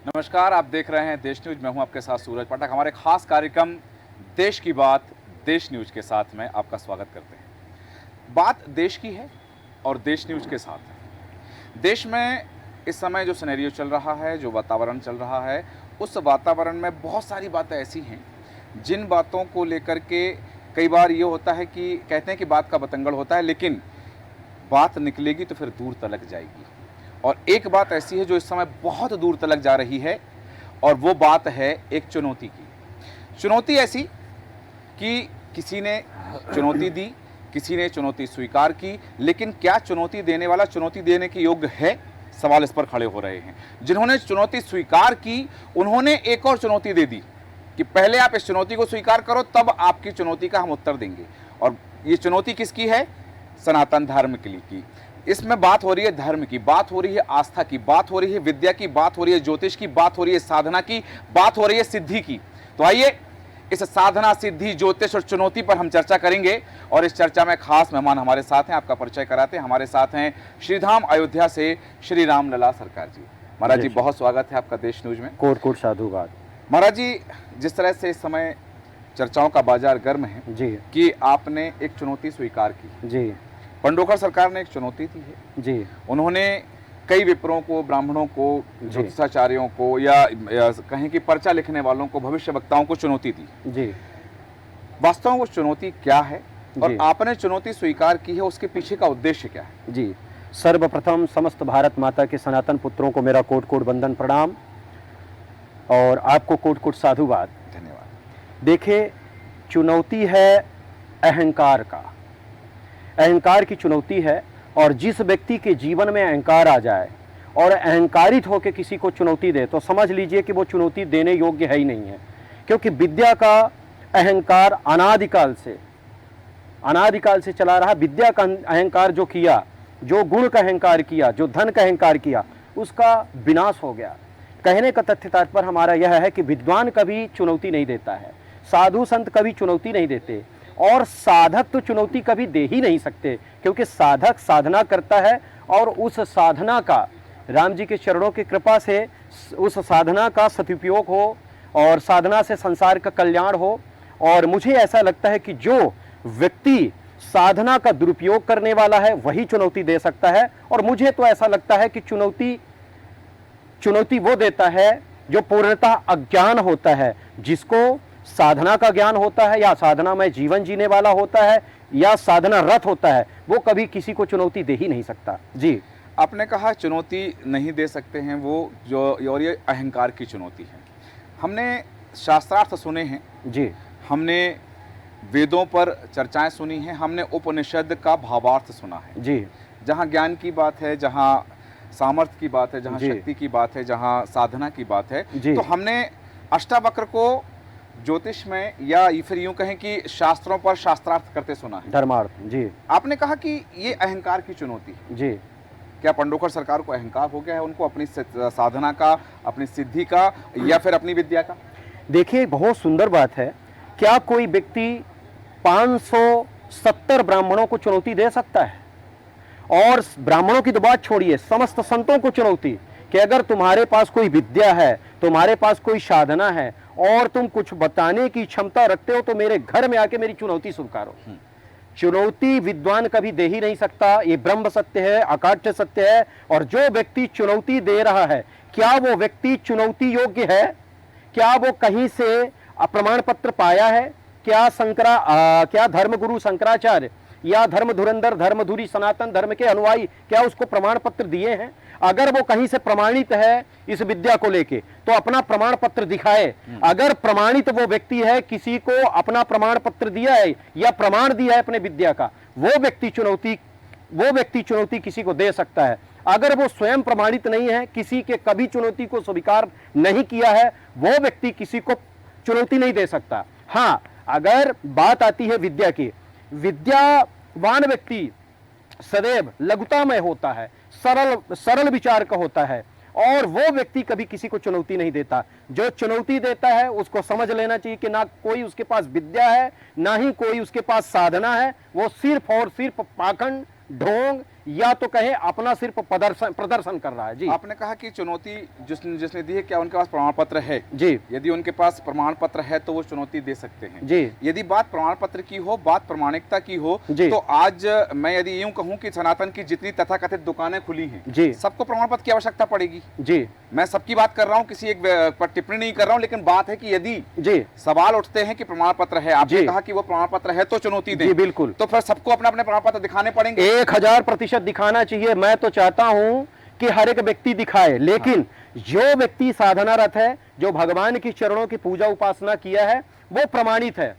नमस्कार, आप देख रहे हैं देश न्यूज। मैं हूं आपके साथ सूरज पाठक। हमारे खास कार्यक्रम देश की बात देश न्यूज के साथ में आपका स्वागत करते हैं। बात देश की है और देश न्यूज के साथ है। देश में इस समय जो सिनेरियो चल रहा है, जो वातावरण चल रहा है, उस वातावरण में बहुत सारी बातें ऐसी हैं जिन बातों को लेकर के कई बार ये होता है कि कहते हैं कि बात का बतंगड़ होता है, लेकिन बात निकलेगी तो फिर दूर तलक जाएगी। और एक बात ऐसी है जो इस समय बहुत दूर तलक जा रही है, और वो बात है एक चुनौती की। चुनौती ऐसी कि किसी ने चुनौती दी, किसी ने चुनौती स्वीकार की, लेकिन क्या चुनौती देने वाला चुनौती देने के योग्य है? सवाल इस पर खड़े हो रहे हैं। जिन्होंने चुनौती स्वीकार की, उन्होंने एक और चुनौती दे दी कि पहले आप इस चुनौती को स्वीकार करो, तब आपकी चुनौती का हम उत्तर देंगे। और ये चुनौती किसकी है? सनातन धर्म के लिए की। इसमें बात हो रही है धर्म की, बात हो रही है आस्था की, बात हो रही है विद्या की, बात हो रही है ज्योतिष की, बात हो रही है साधना की, बात हो रही है सिद्धि की। तो आइए इस साधना, सिद्धि, ज्योतिष और चुनौती पर हम चर्चा करेंगे। और इस चर्चा में खास मेहमान हमारे साथ हैं, आपका परिचय कराते हैं। हमारे साथ हैं श्रीधाम अयोध्या से श्री राम लला सरकार जी। महाराज जी, बहुत स्वागत है आपका देश न्यूज में। कोट कोट साधुवाद। महाराज जी, जिस तरह से इस समय चर्चाओं का बाजार गर्म है जी कि आपने एक चुनौती स्वीकार की। जी पंडोकर सरकार ने एक चुनौती दी है। जी उन्होंने कई विप्रों को, ब्राह्मणों को, ज्योतिषाचार्यों को या कहें कि पर्चा लिखने वालों को, भविष्य वक्ताओं को चुनौती दी। जी वास्तव में वो चुनौती क्या है और आपने चुनौती स्वीकार की है, उसके पीछे का उद्देश्य क्या है? जी, सर्वप्रथम समस्त भारत माता के सनातन पुत्रों को मेरा कोट कोट वंदन प्रणाम और आपको कोट कोट साधुवाद। धन्यवाद। देखिए, चुनौती है अहंकार का, अहंकार की चुनौती है। और जिस व्यक्ति के जीवन में अहंकार आ जाए और अहंकारित होकर किसी को चुनौती दे, तो समझ लीजिए कि वो चुनौती देने योग्य है ही नहीं है। क्योंकि विद्या का अहंकार अनादिकाल से चला रहा। विद्या का अहंकार जो किया, जो गुण का अहंकार किया, जो धन का अहंकार किया, उसका विनाश हो गया। कहने का तथ्य तात्पर्य हमारा यह है कि विद्वान कभी चुनौती नहीं देता है, साधु संत कभी चुनौती नहीं देते, और साधक तो चुनौती कभी दे ही नहीं सकते। क्योंकि साधक साधना करता है और उस साधना का, राम जी के चरणों की कृपा से उस साधना का सदुपयोग हो और साधना से संसार का कल्याण हो। और मुझे ऐसा लगता है कि जो व्यक्ति साधना का दुरुपयोग करने वाला है वही चुनौती दे सकता है। और मुझे तो ऐसा लगता है कि चुनौती वो देता है जो पूर्णतः अज्ञान होता है, जिसको साधना का ज्ञान होता है या साधना में जीवन जीने वाला होता है या साधना रत होता है, वो कभी किसी को चुनौती दे ही नहीं सकता। जी, आपने कहा चुनौती नहीं दे सकते हैं वो जो, और ये अहंकार की चुनौती है। हमने शास्त्रार्थ सुने हैं जी, हमने वेदों पर चर्चाएं सुनी हैं, हमने उपनिषद का भावार्थ सुना है। जी, जहाँ ज्ञान की बात है, जहाँ सामर्थ्य की बात है, जहाँ शक्ति की बात है, जहाँ साधना की बात है, तो हमने अष्टावक्र को ज्योतिष में या फिर यूं कहें कि शास्त्रों पर शास्त्रार्थ करते सुना है, धर्मार्थ। जी, आपने कहा कि ये अहंकार की चुनौती है। जी, क्या पंडोकर सरकार को अहंकार हो गया है उनको अपनी साधना का, अपनी सिद्धि का, या फिर अपनी विद्या का? देखिए, बहुत सुंदर बात है। क्या कोई व्यक्ति 570 ब्राह्मणों को चुनौती दे सकता है? और ब्राह्मणों की तो बात छोड़िए, समस्त संतों को चुनौती कि अगर तुम्हारे पास कोई विद्या है, तुम्हारे पास कोई साधना है और तुम कुछ बताने की क्षमता रखते हो, तो मेरे घर में आके मेरी चुनौती स्वीकारो। चुनौती विद्वान कभी दे ही नहीं सकता, ये ब्रह्म सत्य है, अकाट्य सत्य है। और जो व्यक्ति चुनौती दे रहा है, क्या वो व्यक्ति चुनौती योग्य है? क्या वो कहीं से प्रमाण पत्र पाया है? क्या धर्मगुरु शंकराचार्य या धर्म धुरंधर, धर्मधुरी, सनातन धर्म के अनुयायी क्या उसको प्रमाण पत्र दिए हैं? अगर वो कहीं से प्रमाणित है इस विद्या को लेके, तो अपना प्रमाण पत्र दिखाए। अगर प्रमाणित वो व्यक्ति है, किसी को अपना प्रमाण पत्र दिया है या प्रमाण दिया है अपने विद्या का, वो व्यक्ति चुनौती किसी को दे सकता है। अगर वो स्वयं प्रमाणित नहीं है, किसी के कभी चुनौती को स्वीकार नहीं किया है, वो व्यक्ति किसी को चुनौती नहीं दे सकता। हाँ, अगर बात आती है विद्या की, विद्यावान व्यक्ति सदैव लघुतामय होता है, सरल विचार का होता है, और वो व्यक्ति कभी किसी को चुनौती नहीं देता। जो चुनौती देता है उसको समझ लेना चाहिए कि ना कोई उसके पास विद्या है, ना ही कोई उसके पास साधना है। वो सिर्फ और सिर्फ पाखंड, ढोंग या तो कहें अपना सिर्फ प्रदर्शन कर रहा है। जी आपने कहा कि चुनौती जिसने दी है, क्या उनके पास प्रमाण पत्र है? जी यदि उनके पास प्रमाण पत्र है तो वो चुनौती दे सकते हैं। जी यदि बात प्रमाण पत्र की हो, बात प्रमाणिकता की हो, जी। तो आज मैं यदि यूं कहूं कि सनातन की जितनी तथाकथित दुकानें खुली हैं, जी सबको प्रमाण पत्र की आवश्यकता पड़ेगी। जी मैं सबकी बात कर रहा हूं, किसी एक पर टिप्पणी नहीं कर रहा हूं, लेकिन बात है कि यदि जी सवाल उठते हैं कि प्रमाण पत्र है, आपने जी। कहा कि वो प्रमाण पत्र है तो चुनौती दें, जी बिल्कुल, तो फिर सबको अपने अपने प्रमाण पत्र दिखाने पड़ेंगे। 1000% दिखाना चाहिए। मैं तो चाहता हूं कि हर एक व्यक्ति दिखाए, लेकिन जो व्यक्ति साधनारत है, जो भगवान की चरणों की पूजा उपासना किया है, वो प्रमाणित है।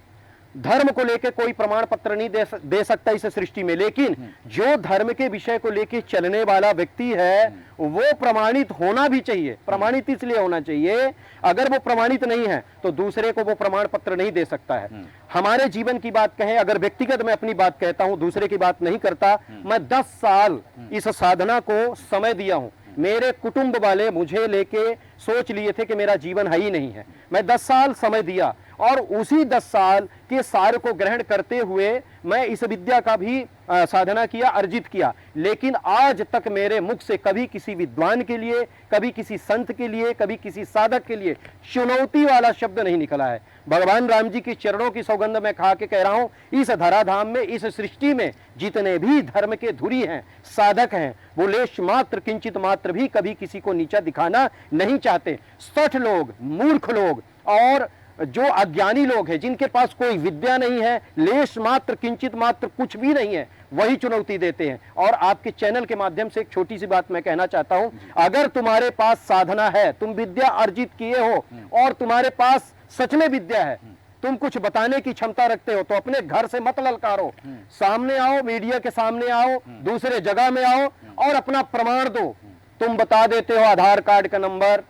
धर्म को लेकर कोई प्रमाण पत्र नहीं दे सकता इस सृष्टि में, लेकिन जो धर्म के विषय को लेकर चलने वाला व्यक्ति है वो प्रमाणित होना भी चाहिए। प्रमाणित इसलिए होना चाहिए, अगर वो प्रमाणित नहीं है तो दूसरे को वो प्रमाण पत्र नहीं दे सकता है। हमारे जीवन की बात कहें, अगर व्यक्तिगत मैं अपनी बात कहता हूं, दूसरे की बात नहीं करता, मैं 10 साल इस साधना को समय दिया हूं। मेरे कुटुंब वाले मुझे लेके सोच लिए थे कि मेरा जीवन है ही नहीं है। मैं 10 साल समय दिया और उसी 10 साल के सार को ग्रहण करते हुए मैं इस विद्या का भी साधना किया, अर्जित किया। लेकिन आज तक मेरे मुख से कभी किसी विद्वान के लिए, कभी किसी संत के लिए, कभी किसी साधक के लिए चुनौती वाला शब्द नहीं निकला है। भगवान राम जी की चरणों की सौगंध मैं खा के कह रहा हूं, इस धराधाम में, इस सृष्टि में जितने भी धर्म के धुरी हैं, साधक हैं, वो लेश मात्र, किंचित मात्र भी कभी किसी को नीचा दिखाना नहीं चाहते। 60 लोग, मूर्ख लोग और जो अज्ञानी लोग हैं, जिनके पास कोई विद्या नहीं है, लेश मात्र, किंचित मात्र कुछ भी नहीं है, वही चुनौती देते हैं। और आपके चैनल के माध्यम से एक छोटी सी बात मैं कहना चाहता हूं, अगर तुम्हारे पास साधना है, तुम विद्या अर्जित किए हो और तुम्हारे पास सच में विद्या है, तुम कुछ बताने की क्षमता रखते हो, तो अपने घर से मत ललकारो, सामने आओ, मीडिया के सामने आओ, दूसरे जगह में आओ और अपना प्रमाण दो। तुम बता देते हो आधार कार्ड का नंबर,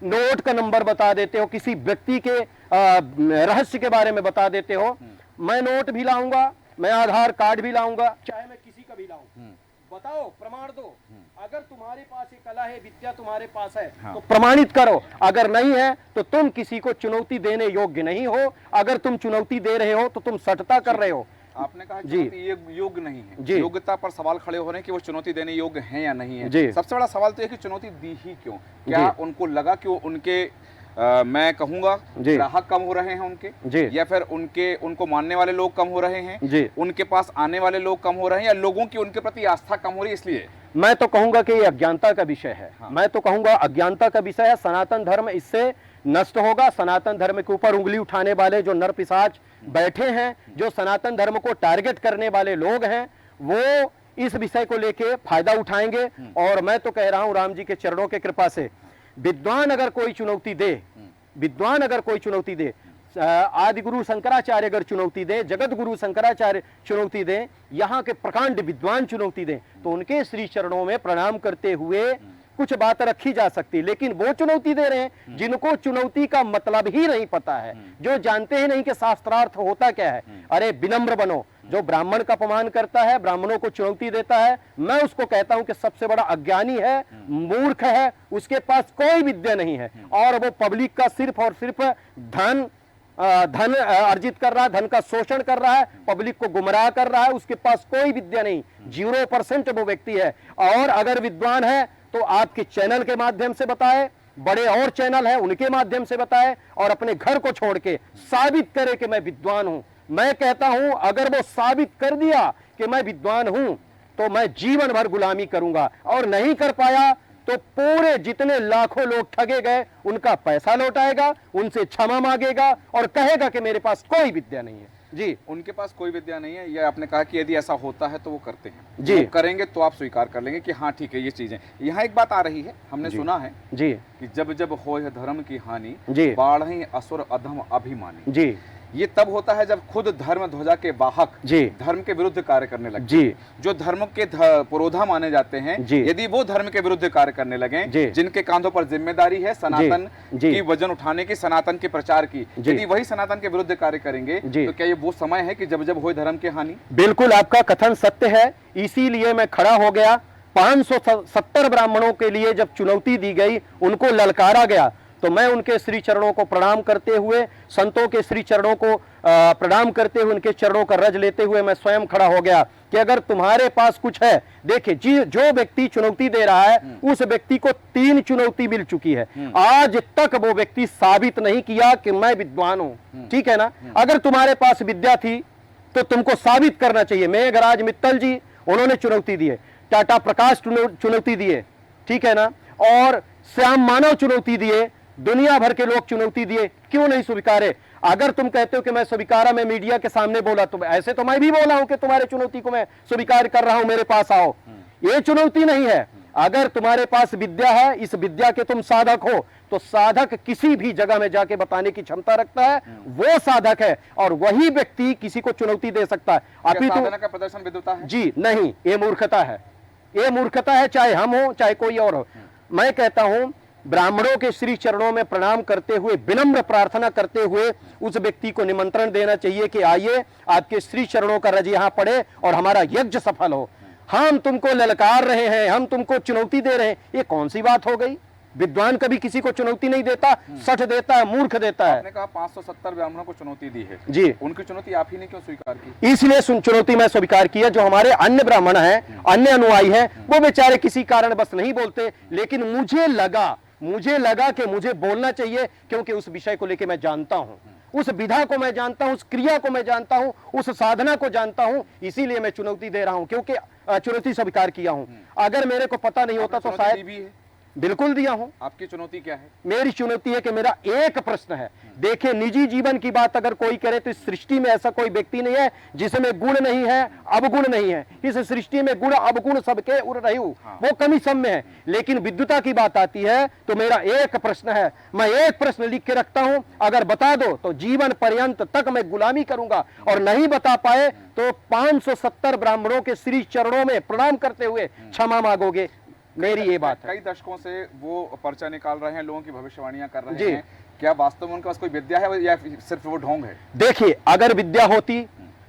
नोट का नंबर बता देते हो, किसी व्यक्ति के रहस्य के बारे में बता देते हो, मैं नोट भी लाऊंगा, मैं आधार कार्ड भी लाऊंगा, चाहे मैं किसी का भी लाऊं, बताओ, प्रमाण दो। अगर तुम्हारे पास ये कला है, विद्या तुम्हारे पास है, तो प्रमाणित करो। अगर नहीं है तो तुम किसी को चुनौती देने योग्य नहीं हो। अगर तुम चुनौती दे रहे हो तो तुम सटता कर रहे हो। आपने कहा चुनौती ये योग्य नहीं है, योग्यता पर सवाल खड़े हो रहे हैं कि वो चुनौती देने योग्य हैं या नहीं है। सबसे बड़ा सवाल तो ये कि चुनौती दी ही क्यों? क्या उनको लगा कि उनके मैं कहूंगा ग्राहक कम हो रहे हैं उनके, या फिर उनको मानने वाले लोग कम हो रहे हैं, उनके पास आने वाले लोग कम हो रहे हैं, या लोगों की उनके प्रति आस्था कम हो रही है इसलिए? मैं तो कहूंगा कि ये अज्ञानता का विषय है। मैं तो कहूंगा अज्ञानता का विषय है। सनातन धर्म इससे नष्ट होगा। सनातन धर्म के ऊपर उंगली उठाने वाले जो नर पिशाच बैठे हैं, जो सनातन धर्म को टारगेट करने वाले लोग हैं, वो इस विषय को लेके फायदा उठाएंगे। और मैं तो कह रहा हूं, राम जी के चरणों के कृपा से विद्वान अगर कोई चुनौती दे, विद्वान अगर कोई चुनौती दे, आदि गुरु शंकराचार्य अगर चुनौती दे, जगत गुरु शंकराचार्य चुनौती दे, यहाँ के प्रकांड विद्वान चुनौती दे, तो उनके श्री चरणों में प्रणाम करते हुए कुछ बात रखी जा सकती। लेकिन वो चुनौती दे रहे हैं जिनको चुनौती का मतलब ही नहीं पता है, जो जानते ही नहीं कि शास्त्रार्थ होता क्या है। अरे विनम्र बनो। जो ब्राह्मण का अपमान करता है, ब्राह्मणों को चुनौती देता है, मैं उसको कहता हूं कि सबसे बड़ा अज्ञानी है, मूर्ख है, उसके पास कोई विद्या नहीं है और वो पब्लिक का सिर्फ और सिर्फ धन अर्जित कर रहा है, धन का शोषण कर रहा है, पब्लिक को गुमराह कर रहा है। उसके पास कोई विद्या नहीं, 0% वो व्यक्ति है। और अगर विद्वान है तो आपके चैनल के माध्यम से बताए, बड़े और चैनल है उनके माध्यम से बताए, और अपने घर को छोड़ के साबित करे कि मैं विद्वान हूं। मैं कहता हूं, अगर वो साबित कर दिया कि मैं विद्वान हूं तो मैं जीवन भर गुलामी करूंगा। और नहीं कर पाया तो पूरे जितने लाखों लोग ठगे गए उनका पैसा लौटाएगा, उनसे क्षमा मांगेगा और कहेगा कि मेरे पास कोई विद्या नहीं है। जी, उनके पास कोई विद्या नहीं है। ये आपने कहा कि यदि ऐसा होता है तो वो करते हैं, जी, करेंगे तो आप स्वीकार कर लेंगे कि हाँ ठीक है ये चीजें। यहाँ एक बात आ रही है, हमने सुना है जी कि जब जब हो धर्म की हानि, जी, बाढ़ असुर अधम अभिमानी। जी, ये तब होता है जब खुद धर्म ध्वजा के वाहक जी धर्म के विरुद्ध कार्य करने लगे। जी, जो धर्म के पुरोधा माने जाते हैं, यदि वो धर्म के विरुद्ध कार्य करने लगे, जिनके कांधों पर जिम्मेदारी है सनातन की वजन उठाने की, सनातन के प्रचार की, यदि वही सनातन के विरुद्ध कार्य करेंगे तो क्या ये वो समय है कि जब जब हो धर्म की हानि? बिल्कुल, आपका कथन सत्य है। इसीलिए मैं खड़ा हो गया। 570 ब्राह्मणों के लिए जब चुनौती दी गई, उनको ललकारा गया, तो मैं उनके श्री चरणों को प्रणाम करते हुए, संतों के श्री चरणों को प्रणाम करते हुए, उनके चरणों का रज लेते हुए मैं स्वयं खड़ा हो गया कि अगर तुम्हारे पास कुछ है, देखिए जी, जो व्यक्ति चुनौती दे रहा है उस व्यक्ति को 3 चुनौती मिल चुकी है, आज तक वो व्यक्ति साबित नहीं किया कि मैं विद्वान हूं। ठीक है ना? अगर तुम्हारे पास विद्या थी तो तुमको साबित करना चाहिए। मेघराज मित्तल जी, उन्होंने चुनौती दी है, टाटा प्रकाश चुनौती दिए, ठीक है ना, और श्याम मानव चुनौती दिए, दुनिया भर के लोग चुनौती दिए, क्यों नहीं स्वीकारे? अगर तुम कहते हो कि मैं स्वीकारा, मैं मीडिया के सामने बोला, तो ऐसे तो मैं भी बोला हूं कि तुम्हारे चुनौती को मैं स्वीकार कर रहा हूं, मेरे पास आओ। ये चुनौती नहीं है। अगर तुम्हारे पास विद्या है, इस विद्या के तुम साधक हो, तो साधक किसी भी जगह में जाके बताने की क्षमता रखता है, वो साधक है, और वही व्यक्ति किसी को चुनौती दे सकता है। अभी साधना का प्रदर्शन विद्वता है? जी नहीं, ये मूर्खता है, ये मूर्खता है, चाहे हम हो चाहे कोई और हो। मैं कहता हूं, ब्राह्मणों के श्री चरणों में प्रणाम करते हुए, विनम्र प्रार्थना करते हुए उस व्यक्ति को निमंत्रण देना चाहिए कि आइए, आपके श्री चरणों का रज यहां पड़े और हमारा यज्ञ सफल हो। हम तुमको ललकार रहे हैं, हम तुमको चुनौती दे रहे हैं, ये कौन सी बात हो गई? विद्वान कभी किसी को चुनौती नहीं देता, सठ देता है, मूर्ख देता है। आपने कहा 570 ब्राह्मणों को चुनौती दी है जी, उनकी चुनौती आप ही ने क्यों स्वीकार की? इसलिए चुनौती मैं स्वीकार किया। जो हमारे अन्य ब्राह्मण हैं, अन्य अनुयायी हैं, वो बेचारे किसी कारण बस नहीं बोलते, लेकिन मुझे लगा कि मुझे बोलना चाहिए, क्योंकि उस विषय को लेकर मैं जानता हूं, उस विधा को मैं जानता हूं, उस क्रिया को मैं जानता हूं, उस साधना को जानता हूं, इसीलिए मैं चुनौती दे रहा हूं, क्योंकि चुनौती स्वीकार किया हूं। अगर मेरे को पता नहीं होता तो शायद भी है। बिल्कुल दिया हूं। आपकी चुनौती क्या है? मेरी चुनौती है कि मेरा एक प्रश्न है। देखिए, निजी जीवन की बात अगर कोई करे तो इस सृष्टि में ऐसा कोई व्यक्ति नहीं है जिसमें गुण नहीं है, अवगुण नहीं है। इस सृष्टि में गुण अवगुण सबके उड़ रही हूं, वो कमी सब में है। लेकिन विद्वता की बात आती है तो मेरा एक प्रश्न है, मैं एक प्रश्न लिख के रखता हूं, अगर बता दो तो जीवन पर्यंत तक मैं गुलामी करूंगा, और नहीं बता पाए तो 570 ब्राह्मणों के श्री चरणों में प्रणाम करते हुए क्षमा मांगोगे। मेरी ये बात है। कई दशकों से वो पर्चा निकाल रहे हैं, लोगों की भविष्यवाणियां कर रहे हैं, क्या वास्तव में उनके पास कोई विद्या है या सिर्फ वो ढोंग है? देखिए, अगर विद्या होती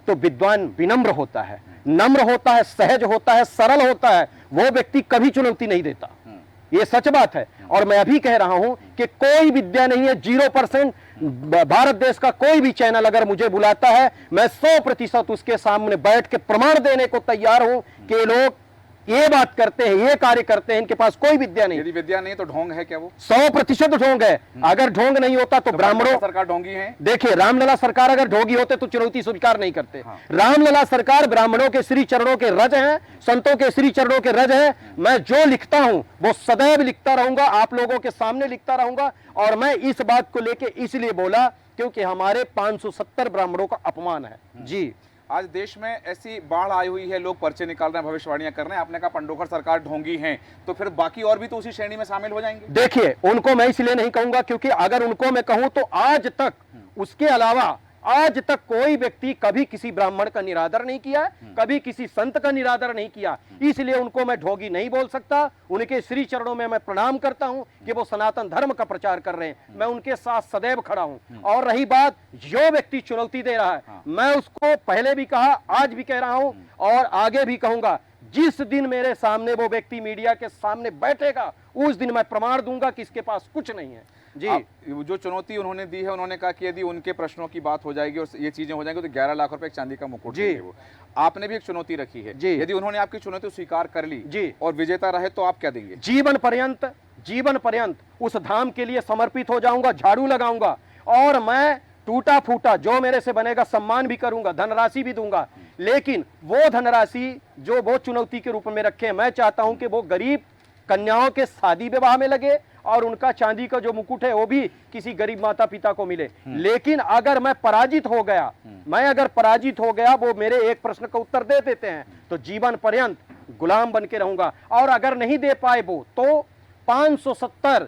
तो विद्वान विनम्र होता है, नम्र होता है, सहज होता है, सरल होता है, वो व्यक्ति कभी चुनौती नहीं देता। ये सच बात है। और मैं अभी कह रहा हूं कि कोई विद्या नहीं है, 0%। भारत देश का कोई भी चैनल अगर मुझे बुलाता है, मैं 100% उसके सामने बैठ के प्रमाण देने को तैयार हूं कि लोग ये बात करते हैं, ये कार्य करते हैं, इनके पास कोई विद्या नहीं। यदि विद्या नहीं तो ढोंग है क्या? वो 100% ढोंग है। अगर ढोंग नहीं होता तो ब्राह्मणों, सरकार ढोंगी है। देखिए, रामलला सरकार अगर ढोंगी होते तो चुनौती स्वीकार नहीं करते। रामलला सरकार ब्राह्मणों के श्री चरणों के रज हैं, संतों के श्री चरणों के रज हैं। मैं जो लिखता हूं वो सदैव लिखता रहूंगा, आप लोगों के सामने लिखता रहूंगा। और मैं इस बात को लेके इसलिए बोला क्योंकि हमारे 570 ब्राह्मणों का अपमान है। जी, आज देश में ऐसी बाढ़ आई हुई है, लोग पर्चे निकाल रहे हैं, भविष्यवाणियां कर रहे हैं। आपने कहा पंडोखर सरकार ढोंगी है, तो फिर बाकी और भी तो उसी श्रेणी में शामिल हो जाएंगे। देखिए, उनको मैं इसलिए नहीं कहूंगा क्योंकि अगर उनको मैं कहूं तो आज तक, उसके अलावा आज तक कोई व्यक्ति कभी किसी ब्राह्मण का निरादर नहीं किया, कभी किसी संत का निरादर नहीं किया, इसलिए उनको मैं ढोंगी नहीं बोल सकता। उनके श्री चरणों में मैं प्रणाम करता हूं कि वो सनातन धर्म का प्रचार कर रहे हैं, मैं उनके साथ सदैव खड़ा हूं। और रही बात जो व्यक्ति चुनौती दे रहा है, मैं उसको पहले भी कहा, आज भी कह रहा हूं और आगे भी कहूंगा, जिस दिन मेरे सामने वो व्यक्ति मीडिया के सामने बैठेगा, उस दिन मैं प्रमाण दूंगा कि इसके पास कुछ नहीं है। जी, जो चुनौती उन्होंने दी है, उन्होंने कहा कि यदि उनके प्रश्नों की बात हो जाएगी और ये चीजें हो जाएंगी तो 11 लाख रुपए चांदी का मुकुट देंगे वो। आपने भी एक चुनौती रखी है जी। यदि उन्होंने आपकी चुनौती स्वीकार कर ली जी और विजेता रहे तो आप क्या देंगे? जीवन पर्यंत उस धाम के लिए समर्पित हो जाऊंगा, झाड़ू लगाऊंगा, और मैं टूटा फूटा जो मेरे से बनेगा सम्मान भी करूंगा, धनराशि भी दूंगा। लेकिन वो धनराशि जो वो चुनौती के रूप में रखे, मैं चाहता हूं कि वो गरीब कन्याओं के शादी विवाह में लगे और उनका चांदी का जो मुकुट है वो भी किसी गरीब माता पिता को मिले। लेकिन अगर मैं पराजित हो गया, वो मेरे एक प्रश्न का उत्तर दे देते हैं तो जीवन पर्यंत गुलाम बन के रहूंगा। और अगर नहीं दे पाए वो, तो 570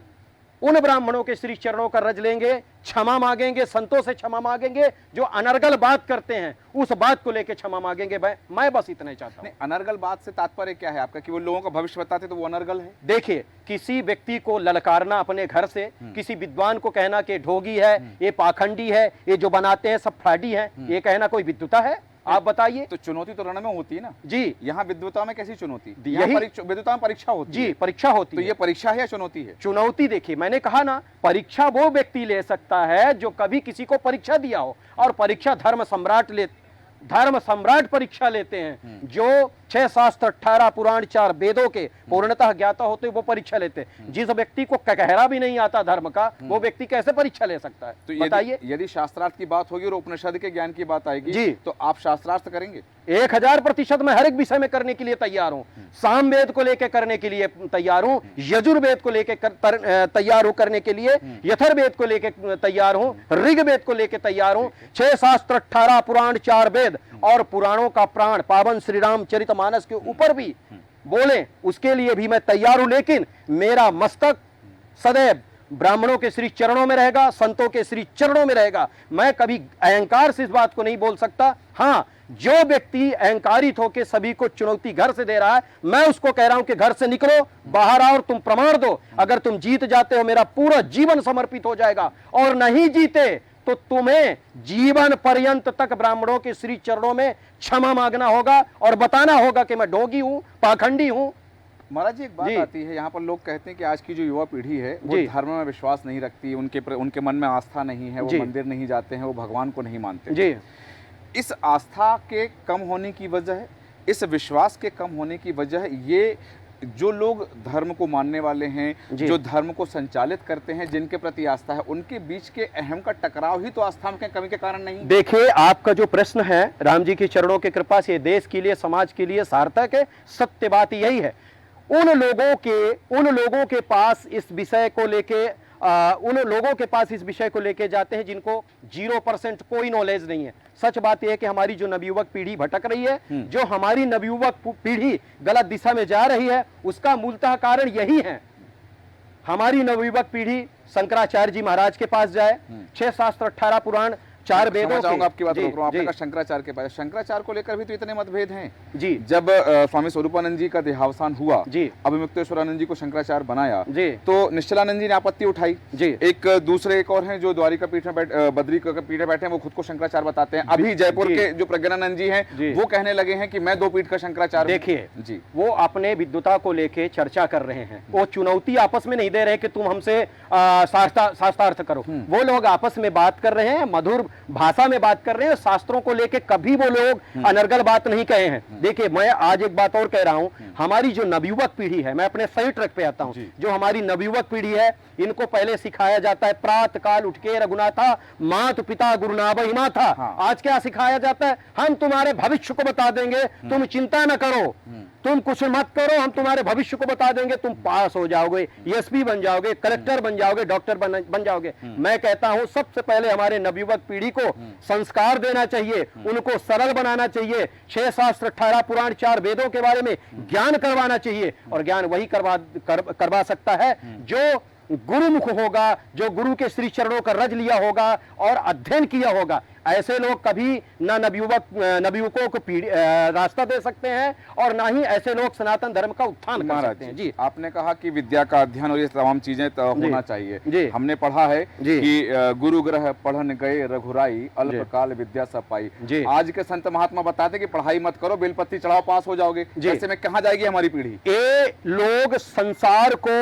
उन ब्राह्मणों के श्री चरणों का रज लेंगे, क्षमा मांगेंगे, संतों से क्षमा मांगेंगे, जो अनर्गल बात करते हैं उस बात को लेके क्षमा मांगेंगे। मैं बस इतना ही चाहता हूं। अनर्गल बात से तात्पर्य क्या है आपका, कि वो लोगों का भविष्य बताते तो वो अनर्गल है? देखिए, किसी व्यक्ति को ललकारना अपने घर से, किसी विद्वान को कहना कि ढोंगी है, ये पाखंडी है, ये जो बनाते हैं सब फ्राडी है, ये कहना कोई विद्वता है? आप बताइए। तो चुनौती तो रण में होती है ना जी, यहाँ विद्वता में कैसी चुनौती? यही विद्वता में परीक्षा होती जी है। परीक्षा होती तो है। ये परीक्षा है या चुनौती है? चुनौती देखिए, मैंने कहा ना, परीक्षा वो व्यक्ति ले सकता है जो कभी किसी को परीक्षा दिया हो, और परीक्षा धर्म सम्राट परीक्षा लेते हैं, जो 6 शास्त्र 18 पुराण 4 वेदों के पूर्णतः ज्ञाता होते वो परीक्षा लेते हैं। जिस व्यक्ति को कहरा भी नहीं आता धर्म का, वो व्यक्ति कैसे परीक्षा ले सकता है? तो बताइए। यदि शास्त्रार्थ की बात होगी और उपनिषद के ज्ञान की बात आएगी जी, तो आप शास्त्रार्थ करेंगे? 1000% मैं हर एक विषय में करने के लिए तैयार हूं। सामवेद को लेकर करने के लिए तैयार हूं, यजुर्वेद को लेकर तैयार हूं करने के लिए, यथर्वेद को लेकर तैयार हूं, ऋग्वेद को लेकर तैयार हूं। 6 शास्त्र 18 पुराण 4 वेद और पुराणों का प्राण पावन श्री रामचरितमानस के ऊपर भी बोले, उसके लिए भी मैं तैयार हूं। लेकिन मेरा मस्तक सदैव ब्राह्मणों के श्री चरणों में रहेगा, संतों के श्री चरणों में रहेगा। मैं कभी अहंकार से इस बात को नहीं बोल सकता। हाँ, जो व्यक्ति अहंकारित होकर सभी को चुनौती घर से दे रहा है, मैं उसको कह रहा हूं कि घर से निकलो, बाहर आओ और तुम प्रमाण दो। अगर तुम जीत जाते हो, मेरा पूरा जीवन समर्पित हो जाएगा, और नहीं जीते तो तुम्हें जीवन पर्यंत तक ब्राह्मणों के श्री चरणों में क्षमा मांगना होगा और बताना होगा कि मैं ढोंगी हूं, पाखंडी हूं। महाराज जी, एक बात आती है, यहाँ पर लोग कहते हैं कि आज की जो युवा पीढ़ी है वो धर्म में विश्वास नहीं रखती, उनके मन में आस्था नहीं है, वो मंदिर नहीं जाते हैं, वो भगवान को नहीं मानते जी। इस आस्था के कम होने की वजह, इस विश्वास के कम होने की वजह, ये जो लोग धर्म को मानने वाले हैं, जो धर्म को संचालित करते हैं, जिनके प्रति आस्था है, उनके बीच के अहम का टकराव ही तो आस्था में कमी के कारण नहीं? देखिए, आपका जो प्रश्न है, राम जी की चरणों की कृपा से देश के लिए, समाज के लिए सार्थक है। सत्य बात यही है। उन लोगों के पास इस विषय को लेके जाते हैं जिनको 0% कोई नॉलेज नहीं है। सच बात यह है कि हमारी जो नवयुवक पीढ़ी भटक रही है, जो हमारी नवयुवक पीढ़ी गलत दिशा में जा रही है, उसका मूलतः कारण यही है। हमारी नवयुवक पीढ़ी शंकराचार्य जी महाराज के पास जाए, 6 शास्त्र 18 पुराण 4 वेदों के। आपकी बात रोक रहा हूं, आपने कहा शंकराचार्य के पास, शंकराचार्य को लेकर भी तो इतने मतभेद हैं जी। जब स्वामी स्वरूपानंद जी का देहावसान हुआ जी, अभिमुक्तेश्वरानंद जी को शंकराचार्य बनाया जी, तो निश्चलानंद जी ने आपत्ति उठाई जी। एक और हैं जो द्वारिका पीठ में बद्री पीठ में बैठे हैं, वो खुद को शंकराचार्य बताते हैं। अभी जयपुर के जो प्रज्ञानंद जी हैं, वो कहने लगे हैं कि मैं 2 पीठ का शंकराचार्य। देखिए जी, वो अपने विद्वता को लेके चर्चा कर रहे हैं, वो चुनौती आपस में नहीं दे रहे कि तुम हमसे शास्त्रार्थ करो। वो लोग आपस में बात कर रहे हैं, मधुर भाषा में बात कर रहे हैं। शास्त्रों को लेके कभी वो लोग अनर्गल बात नहीं कहे हैं। देखिए, मैं आज एक बात और कह रहा हूं, हमारी जो नवयुवक पीढ़ी है, मैं अपने सही ट्रैक पे आता हूं, जो हमारी नवयुवक पीढ़ी है, इनको पहले सिखाया जाता है प्रातः काल उठ के रघुनाथा मात पिता गुरुनाभि माथा। आज क्या सिखाया जाता है? हम तुम्हारे भविष्य को बता देंगे, तुम चिंता न करो, तुम कुछ मत करो, हम तुम्हारे भविष्य को बता देंगे, तुम पास हो जाओगे, एसपी बन जाओगे, कलेक्टर बन जाओगे, डॉक्टर बन जाओगे। मैं कहता हूं सबसे पहले हमारे नवयुवक पीढ़ी को संस्कार देना चाहिए, उनको सरल बनाना चाहिए, 6 शास्त्र 18 पुराण 4 वेदों के बारे में ज्ञान करवाना चाहिए। और ज्ञान वही करवा सकता है जो गुरुमुख होगा, जो गुरु के श्री चरणों का रज लिया होगा और अध्ययन किया होगा। ऐसे लोग कभी ना नवयुवकों को रास्ता दे सकते हैं और ना ही ऐसे लोग सनातन धर्म का उत्थान कर सकते हैं। जी, आपने कहा कि विद्या का अध्ययन और ये तमाम चीजें होना चाहिए। हमने पढ़ा है कि गुरु ग्रह पढ़न गए रघुराई, अल्पकाल विद्या सब पाई। आज के संत महात्मा बताते कि पढ़ाई मत करो, बेलपत्ती चढ़ाओ, पास हो जाओगे। ऐसे में कहाँ जाएगी हमारी पीढ़ी? ये लोग संसार को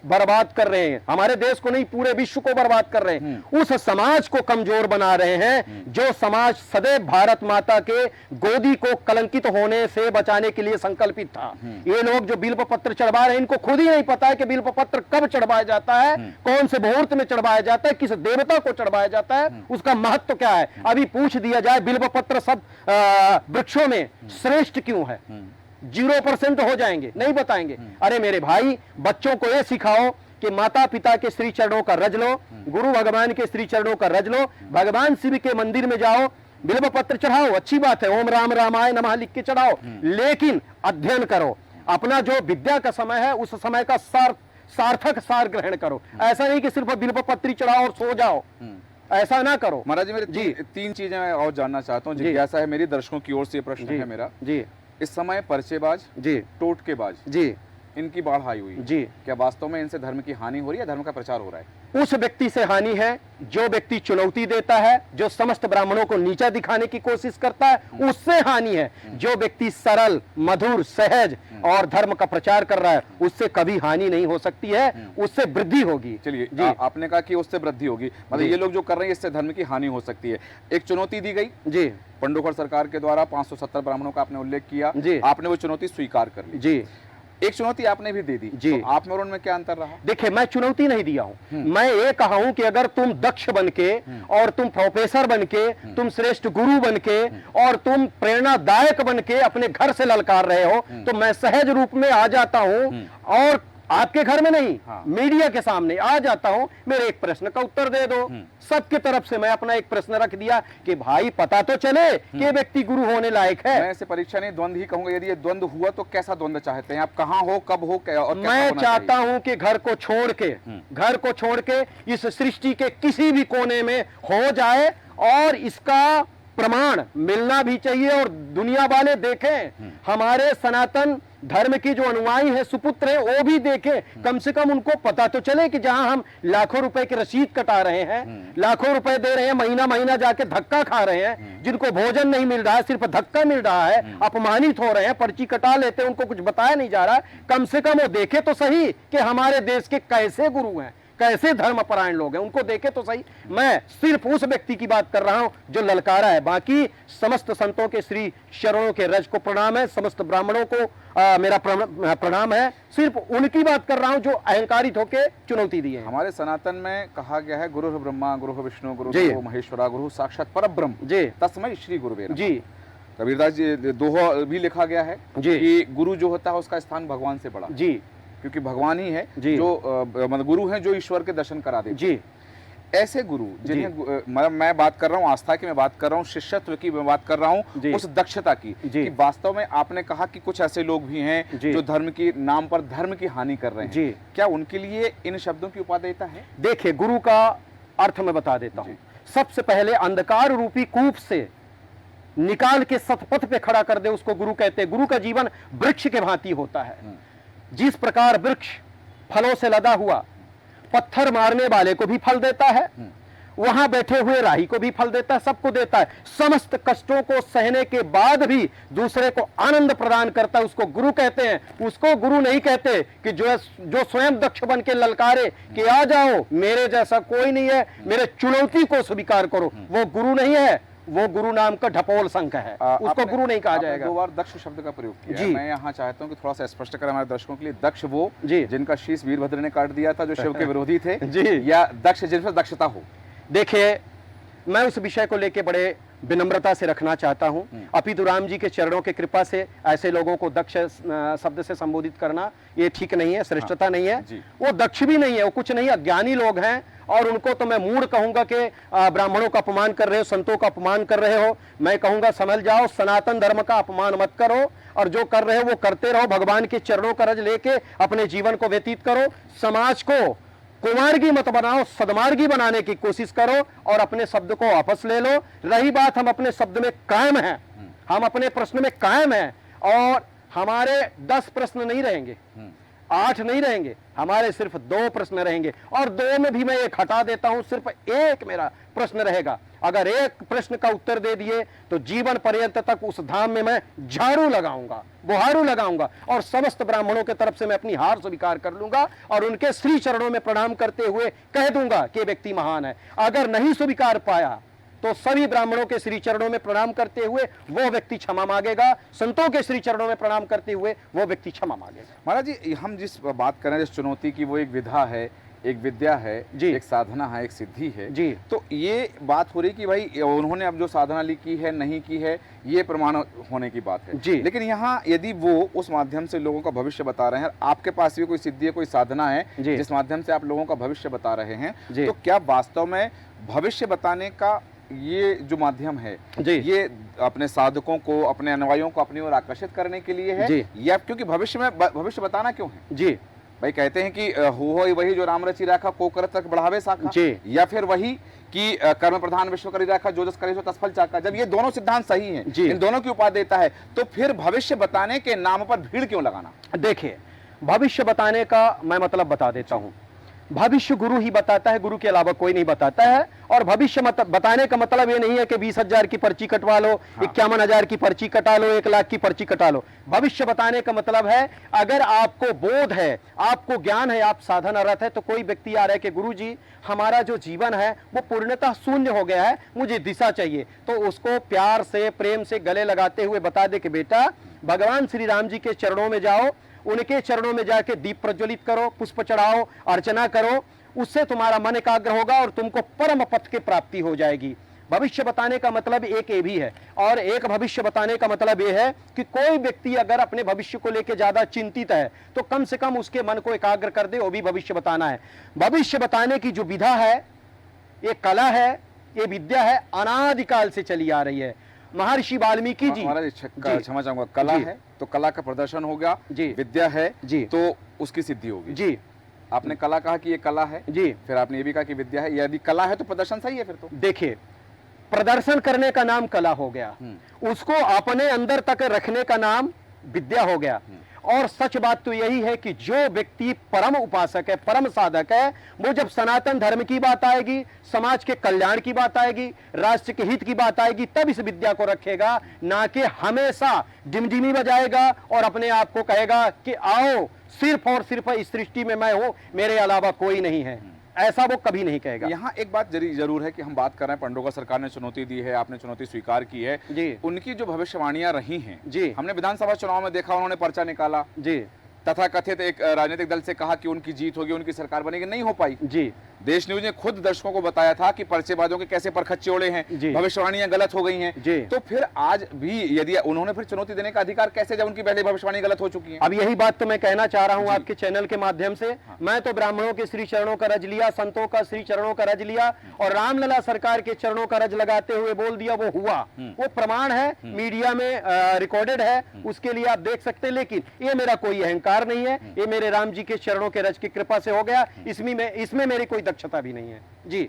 बर्बाद कर रहे हैं, हमारे देश को नहीं, पूरे विश्व को बर्बाद कर रहे हैं। उस समाज को कमजोर बना रहे हैं जो समाज सदैव भारत माता के गोदी को कलंकित होने से बचाने के लिए संकल्पित था। ये लोग जो बिल्व पत्र चढ़वा रहे हैं, इनको खुद ही नहीं पता है कि बिल्व पत्र कब चढ़वाया जाता है, कौन से मुहूर्त में चढ़वाया जाता है, किस देवता को चढ़वाया जाता है, उसका महत्व क्या है। अभी पूछ दिया जाए बिल्व पत्र सब वृक्षों में श्रेष्ठ क्यों है, 0% हो जाएंगे, नहीं बताएंगे। अरे मेरे भाई, बच्चों को ये सिखाओ कि माता पिता के श्री चरणों का रज लो, गुरु भगवान के श्री चरणों का रज लो, भगवान शिव के मंदिर में जाओ, बिल्व पत्र चढ़ाओ, अच्छी बात है, ओम राम रामाय नमः लिख के चढ़ाओ, लेकिन अध्ययन करो। अपना जो विद्या का समय है, उस समय का सार्थक सार ग्रहण करो। ऐसा नहीं कि सिर्फ बिल्व पत्री चढ़ाओ और सो जाओ, ऐसा ना करो। महाराज जी, मेरे 3 चीजें मैं और जानना चाहता हूँ, जिज्ञासा है मेरी, दर्शकों की ओर से प्रश्न है मेरा जी। इस समय पर्चेबाज जी, टोटकेबाज जी, इनकी बाढ़ आई हुई है, जी, क्या वास्तव में इनसे धर्म की हानि हो रही है, धर्म का प्रचार हो रहा है? उस व्यक्ति से हानि है जो व्यक्ति चुनौती देता है, जो समस्त ब्राह्मणों को नीचा दिखाने की कोशिश करता है, उससे हानि है। जो व्यक्ति सरल, मधुर, सहज और धर्म का प्रचार कर रहा है, उससे कभी हानि नहीं हो सकती है, उससे वृद्धि होगी। चलिए, जी, आपने कहा कि उससे वृद्धि होगी, मतलब जी। ये लोग जो कर रहे हैं इससे धर्म की हानि हो सकती है। एक चुनौती दी गई जी, पंडोखर सरकार के द्वारा, 570 ब्राह्मणों का आपने उल्लेख किया, जी। आपने वो चुनौती स्वीकार कर ली। जी, एक चुनौती आपने भी दे दी, जी। तो आप में और उनमें क्या अंतर रहा? देखिए, मैं चुनौती नहीं दिया हूं, मैं ये कहा हूं कि अगर तुम दक्ष बनके और तुम प्रोफेसर बनके, तुम श्रेष्ठ गुरु बनके और तुम प्रेरणादायक बनके अपने घर से ललकार रहे हो, तो मैं सहज रूप में आ जाता हूं और आपके घर में नहीं, हाँ। मीडिया के सामने आ जाता हूं, मेरे एक प्रश्न का उत्तर दे दो। सबकी तरफ से मैं अपना एक प्रश्न रख दिया कि भाई पता तो चले कि ये व्यक्ति गुरु होने लायक है। मैं इसे परीक्षा नहीं, द्वंद्व ही कहूंगा। यदि ये द्वंद्व हुआ तो कैसा द्वंद्व चाहते हैं आप? कहाँ हो, कब हो, और कैसा मैं होना चाहता चाहिए? हूं कि घर को छोड़ के इस सृष्टि के किसी भी कोने में हो जाए और इसका प्रमाण मिलना भी चाहिए और दुनिया वाले देखें, हमारे सनातन धर्म की जो अनुयायी है, सुपुत्र है, वो भी देखें, कम से कम उनको पता तो चले कि जहां हम लाखों रुपए की रसीद कटा रहे हैं, लाखों रुपए दे रहे हैं, महीना महीना जाके धक्का खा रहे हैं, जिनको भोजन नहीं मिल रहा है, सिर्फ धक्का मिल रहा है, अपमानित हो रहे हैं, पर्ची कटा लेते हैं, उनको कुछ बताया नहीं जा रहा, कम से कम वो देखे तो सही कि हमारे देश के कैसे गुरु हैं, कैसे धर्मपरायण लोग हैं, उनको देखे तो सही। मैं सिर्फ उस व्यक्ति की बात कर रहा हूं जो ललकारा है, बाकी समस्त संतों के श्री चरणों के रज को प्रणाम है, समस्त ब्राह्मणों को मेरा प्रणाम है। सिर्फ उनकी बात कर रहा हूं जो अहंकारित होकर चुनौती दी है। हमारे सनातन में कहा गया है, गुरु ब्रह्मा, गुरु विष्णु, गुरु जी। महेश्वरा, गुरु साक्षात परब्रह्म, जी, तस्मै श्री गुरुवे नमः। जी, कबीरदास जी दोहा भी लिखा गया है जी। कि गुरु जो होता है उसका स्थान भगवान से बड़ा है। जी, क्योंकि भगवान ही है जी। जो मतलब गुरु हैं जो ईश्वर के दर्शन करा देते हैं। जी, ऐसे गुरु जिन्हें मैं बात कर रहा हूँ आस्था की, मैं बात कर रहा हूँ शिष्यत्व की, मैं बात कर रहा हूँ उस दक्षता की, जी। कि वास्तव में आपने कहा कि कुछ ऐसे लोग भी हैं जी। जो धर्म के नाम पर धर्म की हानि कर रहे हैं। जी। क्या उनके लिए इन शब्दों की उपादेयता है? देखिए, गुरु का अर्थ मैं बता देता हूं। सबसे पहले अंधकार रूपी कूप से निकाल के सतपथ पे खड़ा कर दे, उसको गुरु कहते हैं। गुरु का जीवन वृक्ष के भांति होता है। जिस प्रकार वृक्ष फलों से लदा हुआ पत्थर मारने वाले को भी फल देता है, वहां बैठे हुए राही को भी फल देता है, सबको देता है। समस्त कष्टों को सहने के बाद भी दूसरे को आनंद प्रदान करता है, उसको गुरु कहते हैं। उसको गुरु नहीं कहते कि जो स्वयं दक्ष बन के ललकारे कि आ जाओ, मेरे जैसा कोई नहीं है, मेरे चुनौती को स्वीकार करो, वो गुरु नहीं है, वो गुरु नाम का ढपोल संख है, उसको गुरु नहीं कहा जाएगा। 2 बार दक्ष शब्द का प्रयोग किया है। जी। मैं यहाँ चाहता हूँ कि थोड़ा सा स्पष्ट करें हमारे दर्शकों के लिए। दक्ष वो जी। जिनका शीश वीरभद्र ने काट दिया था, जो शिव के विरोधी थे, जी। या दक्ष जिनसे दक्षता हो? देखिए, मैं उस विषय को लेकर बड़े विनम्रता से रखना चाहता हूं। अपितु राम जी के चरणों के कृपा से ऐसे लोगों को दक्ष शब्द से संबोधित करना ये ठीक नहीं है, श्रेष्ठता नहीं है। जी। वो दक्ष भी नहीं है, वो कुछ नहीं, अज्ञानी लोग हैं और उनको तो मैं मूढ़ कहूंगा कि ब्राह्मणों का अपमान कर रहे हो, संतों का अपमान कर रहे हो। मैं कहूंगा समझ जाओ, सनातन धर्म का अपमान मत करो और जो कर रहे हो वो करते रहो। भगवान के चरणों का रज लेके अपने जीवन को व्यतीत करो। समाज को कुमार्गी मत बनाओ, सदमार्गी बनाने की कोशिश करो और अपने शब्द को वापस ले लो। रही बात, हम अपने शब्द में कायम हैं, हम अपने प्रश्न में कायम हैं और हमारे 10 प्रश्न नहीं रहेंगे, 8 नहीं रहेंगे, हमारे सिर्फ 2 प्रश्न रहेंगे और 2 में भी मैं एक हटा देता हूं, सिर्फ एक मेरा प्रश्न रहेगा। अगर एक प्रश्न का उत्तर दे दिए तो जीवन पर्यंत तक उस धाम में मैं झाड़ू लगाऊंगा, बुहारू लगाऊंगा और समस्त ब्राह्मणों के तरफ से मैं अपनी हार स्वीकार कर लूंगा और उनके श्री चरणों में प्रणाम करते हुए कह दूंगा कि व्यक्ति महान है। अगर नहीं स्वीकार पाया तो सभी ब्राह्मणों के श्री चरणों में प्रणाम करते हुए वो व्यक्ति क्षमा मांगेगा, संतों के श्री चरणों में प्रणाम करते हुए वो व्यक्ति क्षमा मांगेगा। महाराज जी, हम जिस बात कर रहे हैं, जिस चुनौती की, वो एक विधा है, एक विद्या है, जी। एक साधना है, एक सिद्धि है जी। तो ये बात हो रही कि भाई उन्होंने अब जो साधना ली की है, नहीं की है, ये प्रमाण होने की बात है जी। लेकिन यहाँ यदि वो उस माध्यम से लोगों का भविष्य बता रहे हैं, आपके पास भी कोई सिद्धि है, कोई साधना है जी। जिस माध्यम से आप लोगों का भविष्य बता रहे हैं, जी। तो क्या वास्तव में भविष्य बताने का ये जो माध्यम है, जी। ये अपने साधकों को, अपने अनुयायियों को अपनी ओर आकर्षित करने के लिए है, जी। या क्योंकि भविष्य बताना क्यों है? जी। भाई कहते हैं कि हो वही जो राम रचि राखा, को करत तक बढ़ावे साखा, जी। या फिर वही कि कर्म प्रधान विश्व करी राखा, जो जस करे सो तस फल चाका। जब ये दोनों सिद्धांत सही हैं, जी। इन दोनों की उपादेयता है, तो फिर भविष्य बताने के नाम पर भीड़ क्यों लगाना? देखिए, भविष्य बताने का मैं मतलब बता देता हूं। भविष्य गुरु ही बताता है, गुरु के अलावा कोई नहीं बताता है। और भविष्य बताने का मतलब ये नहीं है कि 20,000 की पर्ची कटवा लो, 51,000 की पर्ची कटा लो, 1,00,000 की पर्ची कटा लो। भविष्य बताने का मतलब है अगर आपको बोध है, आपको ज्ञान है, आप साधनारत है, तो कोई व्यक्ति आ रहा है कि गुरु जी हमारा जो जीवन है वो पूर्णतः शून्य हो गया है, मुझे दिशा चाहिए, तो उसको प्यार से प्रेम से गले लगाते हुए बता दे कि बेटा भगवान श्री राम जी के चरणों में जाओ, उनके चरणों में जाके दीप प्रज्वलित करो, पुष्प चढ़ाओ, अर्चना करो, उससे तुम्हारा मन एकाग्र होगा और तुमको परम पथ की प्राप्ति हो जाएगी। भविष्य बताने का मतलब एक ये भी है। और एक भविष्य बताने का मतलब ये है कि कोई व्यक्ति अगर अपने भविष्य को लेकर ज्यादा चिंतित है तो कम से कम उसके मन को एकाग्र कर दे, वो भी भविष्य बताना है। भविष्य बताने की जो विधा है, ये कला है, ये विद्या है, अनादिकाल से चली आ रही है। महर्षि वाल्मीकि जी, क्षमा चाहूंगा, कला है तो कला का प्रदर्शन होगा जी, विद्या है जी तो उसकी सिद्धि होगी जी। आपने कला कहा कि ये कला है जी, फिर आपने ये भी कहा कि विद्या है। यदि कला है तो प्रदर्शन सही है फिर तो। देखिए, प्रदर्शन करने का नाम कला हो गया, उसको अपने अंदर तक रखने का नाम विद्या हो गया। और सच बात तो यही है कि जो व्यक्ति परम उपासक है, परम साधक है, वो जब सनातन धर्म की बात आएगी, समाज के कल्याण की बात आएगी, राष्ट्र के हित की बात आएगी, तब इस विद्या को रखेगा, ना कि हमेशा डिमडिमी बजाएगा और अपने आप को कहेगा कि आओ सिर्फ और सिर्फ इस सृष्टि में मैं हूं, मेरे अलावा कोई नहीं है। ऐसा वो कभी नहीं कहेगा। यहाँ एक बात जरूर है कि हम बात कर रहे हैं, पंडोगा सरकार ने चुनौती दी है, आपने चुनौती स्वीकार की है जी। उनकी जो भविष्यवाणियां रही हैं जी, हमने विधानसभा चुनाव में देखा, उन्होंने पर्चा निकाला जी, तथा कथित एक राजनीतिक दल से कहा कि उनकी जीत होगी, उनकी सरकार बनेगी, नहीं हो पाई जी। देश न्यूज ने खुद दर्शकों को बताया था कि पर्चेबाजों के कैसे परखच्चे ओढ़े हैं, भविष्यवाणियां गलत हो गई हैं। तो फिर आज भी यदि उन्होंने फिर चुनौती देने का अधिकार कैसे, जब उनकी पहले भविष्यवाणी गलत हो चुकी है? अब यही बात तो मैं कहना चाह रहा हूं आपके चैनल के माध्यम से। मैं तो ब्राह्मणों के श्री चरणों का रज लिया, संतों का श्री चरणों का रज लिया और रामलला सरकार के चरणों का रज लगाते हुए बोल दिया, वो हुआ, वो प्रमाण है, मीडिया में रिकॉर्डेड है, उसके लिए आप देख सकते हैं। लेकिन ये मेरा कोई अहंकार नहीं है, ये मेरे राम जी के चरणों के रज की कृपा से हो गया, इसमें मेरी कोई दक्षता भी नहीं है जी।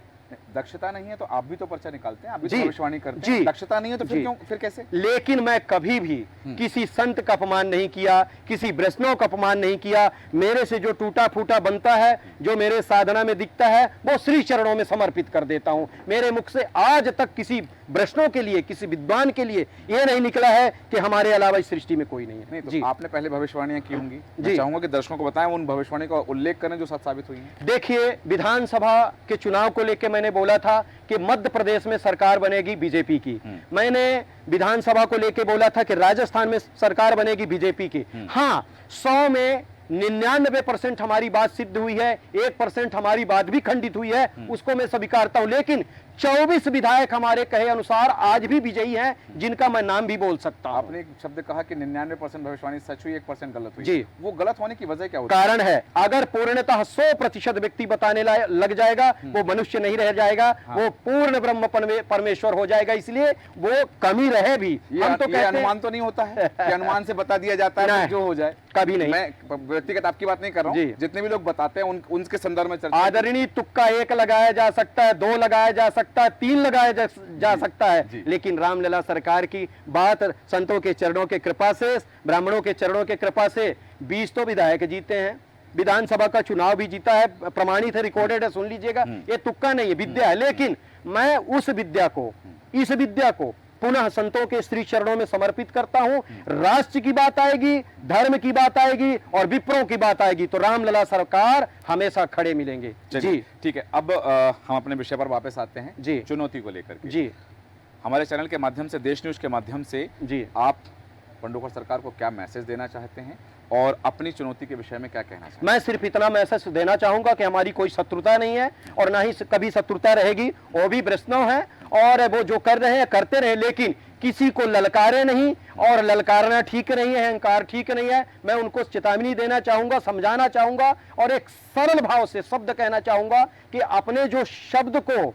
दक्षता नहीं है तो आप भी तो पर्चा निकालते हैं, आप भी तो भविष्यवाणी करते हैं। दक्षता नहीं है तो फिर क्यों, फिर कैसे? लेकिन मैं कभी भी किसी संत का अपमान नहीं किया, किसी वैष्णव का अपमान नहीं किया। मेरे से जो टूटा फूटा बनता है, जो मेरे साधना में दिखता है, वो श्री चरणों में समर्पित कर देता हूं। मेरे मुख से आज तक किसी वैष्णव के लिए, किसी विद्वान के लिए ये नहीं निकला है कि हमारे अलावा इस सृष्टि में कोई नहीं है। नहीं तो आपने पहले भविष्यवाणियां की होंगी, मैं चाहूंगा कि दर्शकों को बताएं उन भविष्यवाणी का उल्लेख करें जो सच साबित हुई है। देखिए, विधानसभा के चुनाव को लेकर मैंने बोला था कि मध्य प्रदेश में सरकार बनेगी बीजेपी की। मैंने विधानसभा को लेकर बोला था कि राजस्थान में सरकार बनेगी बीजेपी की। हाँ, 100 में 99% हमारी बात सिद्ध हुई है, 1% हमारी बात भी खंडित हुई है, उसको मैं स्वीकारता हूं। लेकिन 24 विधायक हमारे कहे अनुसार आज भी विजयी हैं, जिनका मैं नाम भी बोल सकता हूं। आपने एक शब्द कहा कि 99% भविष्यवाणी सच हुई, 1% गलत हुई जी। वो गलत होने की वजह क्या होती है? कारण है, अगर पूर्णतः 100% व्यक्ति बताने लग जाएगा, वो मनुष्य नहीं रह जाएगा, वो पूर्ण ब्रह्म परमेश्वर हो जाएगा। इसलिए वो कमी रहे भी, हम तो कहते अनुमान तो नहीं होता है कि अनुमान से बता दिया जाता है जो हो जाए, कभी नहीं। मैं व्यक्तिगत आपकी बात नहीं कर रहा हूँ, जितने भी लोग बताते हैं उनके संदर्भ में चर्चा। आदरणीय, तुक्का 1 लगाया जा सकता है, 2 लगाया जा सकता है, 3 लगाया जा सकता है, लेकिन रामलला सरकार की बात संतों के चरणों के कृपा से, ब्राह्मणों के चरणों के कृपा से 20 तो विधायक जीते हैं, विधानसभा का चुनाव भी जीता है, प्रमाणित है, रिकॉर्डेड है, सुन लीजिएगा। ये तुक्का नहीं है, विद्या है। लेकिन मैं उस विद्या को, इस विद्या को पुनः संतों के श्री चरणों में समर्पित करता हूं। राष्ट्र की बात आएगी, धर्म की बात आएगी और विप्रों की बात आएगी तो रामलला सरकार हमेशा खड़े मिलेंगे जी। ठीक है, अब हम अपने विषय पर वापस आते हैं जी, चुनौती को लेकर जी। हमारे चैनल के माध्यम से, देश न्यूज के माध्यम से जी, आप पंडोकर सरकार को क्या मैसेज देना चाहते हैं और अपनी चुनौती के विषय में क्या कहना चाहते हैं? मैं सिर्फ इतना मैसेज देना चाहूंगा कि हमारी कोई शत्रुता नहीं है और ना ही कभी शत्रुता रहेगी। वो भी वैष्णव है और वो जो कर रहे हैं करते रहे, लेकिन किसी को ललकारे नहीं, और ललकारना ठीक नहीं है, अहंकार ठीक नहीं है। मैं उनको चेतावनी देना चाहूंगा, समझाना चाहूंगा और एक सरल भाव से शब्द कहना चाहूंगा कि अपने जो शब्द को